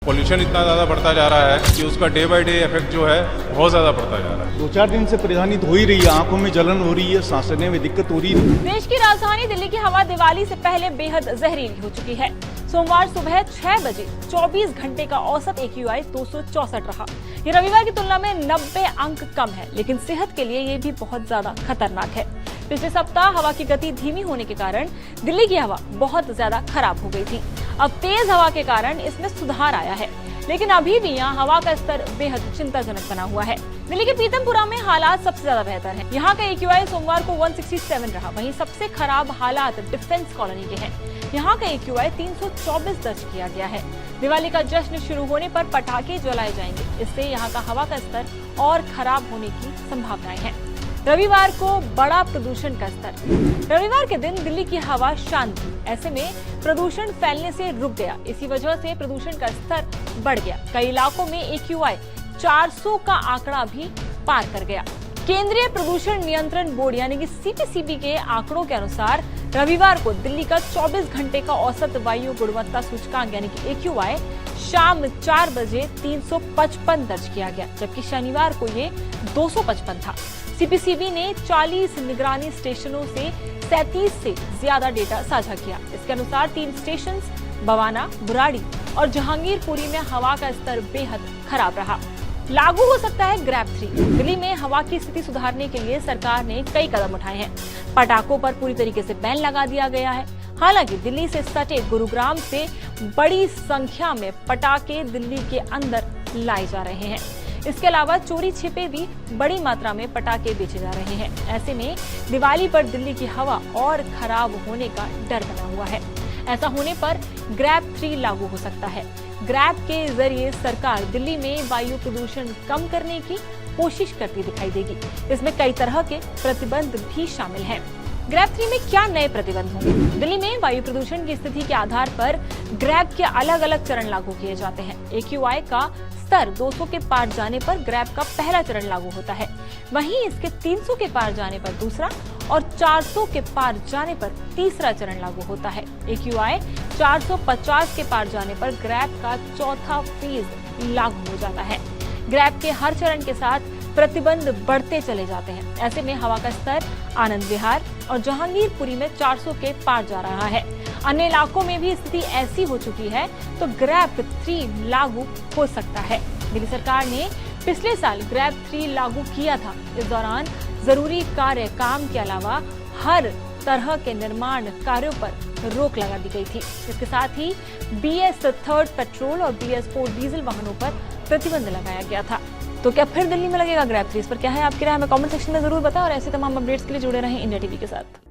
Pollution इतना ज़्यादा बढ़ता जा रहा है कि उसका डे बाय डे इफेक्ट जो है बहुत ज़्यादा बढ़ता जा रहा है। 2-4 दिन से परेशानी तो हो ही रही है, आंखों में जलन हो रही है, सांस लेने में दिक्कत हो रही है। देश की राजधानी दिल्ली की हवा दिवाली से पहले बेहद जहरीली हो चुकी है। सोमवार सुबह 6 बजे 24 घंटे का औसत AQI 264 रहा। ये रविवार की तुलना में 90 अंक कम है, लेकिन सेहत के लिए ये भी बहुत ज्यादा खतरनाक है। पिछले सप्ताह हवा की गति धीमी होने के कारण दिल्ली की हवा बहुत ज्यादा खराब हो गई थी। अब तेज हवा के कारण इसमें सुधार आया है, लेकिन अभी भी यहाँ हवा का स्तर बेहद चिंताजनक बना हुआ है। दिल्ली के पीतमपुरा में हालात सबसे ज्यादा बेहतर हैं। यहाँ का AQI सोमवार को 167 रहा। वहीं सबसे खराब हालात डिफेंस कॉलोनी के हैं। यहाँ का AQI 324 दर्ज किया गया है। दिवाली का जश्न शुरू होने पर पटाखे जलाए जाएंगे, इससे यहाँ का हवा का स्तर और खराब होने की संभावनाएं हैं। रविवार को बड़ा प्रदूषण का स्तर। रविवार के दिन दिल्ली की हवा शांत थी, ऐसे में प्रदूषण फैलने से रुक गया। इसी वजह से प्रदूषण का स्तर बढ़ गया। कई इलाकों में AQI 400 का आंकड़ा भी पार कर गया। केंद्रीय प्रदूषण नियंत्रण बोर्ड यानी कि CPCB के आंकड़ों के अनुसार रविवार को दिल्ली का 24 घंटे का औसत वायु गुणवत्ता सूचकांक यानी कि AQI शाम 4 बजे 355 दर्ज किया गया, जबकि शनिवार को ये 255 था। CPCB ने 40 निगरानी स्टेशनों से 37 से ज्यादा डेटा साझा किया। इसके अनुसार 3 स्टेशन बवाना, बुराड़ी और जहांगीरपुरी में हवा का स्तर बेहद खराब रहा। लागू हो सकता है ग्रैब 3। दिल्ली में हवा की स्थिति सुधारने के लिए सरकार ने कई कदम उठाए हैं। पटाखों पर पूरी तरीके से बैन लगा दिया गया है। हालांकि दिल्ली से सटे गुरुग्राम से बड़ी संख्या में पटाखे दिल्ली के अंदर लाए जा रहे हैं। इसके अलावा चोरी छिपे भी बड़ी मात्रा में पटाखे बेचे जा रहे हैं। ऐसे में दिवाली पर दिल्ली की हवा और खराब होने का डर बना हुआ है। ऐसा होने पर ग्रैब 3 लागू हो सकता है। ग्रैब के जरिए सरकार दिल्ली में वायु प्रदूषण कम करने की कोशिश करती दिखाई देगी। इसमें कई तरह के प्रतिबंध भी शामिल हैं। ग्रैब 3 में क्या नए प्रतिबंध होंगे? दिल्ली में वायु प्रदूषण की स्थिति के आधार पर ग्रैब के अलग अलग चरण लागू किए जाते हैं। AQI का स्तर 200 के पार जाने पर ग्रैब का पहला चरण लागू होता है। वहीं इसके 300 के पार जाने पर दूसरा और 400 के पार जाने पर तीसरा चरण लागू होता है। AQI 450 के पार जाने पर ग्रैब का चौथा फेज लागू हो जाता है। ग्रैब के हर चरण के साथ प्रतिबंध बढ़ते चले जाते हैं। ऐसे में हवा का स्तर आनंद विहार और जहांगीरपुरी में 400 के पार जा रहा है। अन्य इलाकों में भी स्थिति ऐसी हो चुकी है तो ग्रैब 3 लागू हो सकता है। दिल्ली सरकार ने पिछले साल ग्रैब 3 लागू किया था। इस दौरान जरूरी कार्य काम के अलावा हर तरह के निर्माण कार्यों पर रोक लगा दी गई थी। इसके साथ ही BS 3 पेट्रोल और BS 4 डीजल वाहनों पर प्रतिबंध लगाया गया था। तो क्या फिर दिल्ली में लगेगा ग्रैब 3? इस पर क्या है आपकी राय? हमें कमेंट सेक्शन में जरूर बताएं और ऐसे तमाम अपडेट्स के लिए जुड़े रहें इंडिया टीवी के साथ।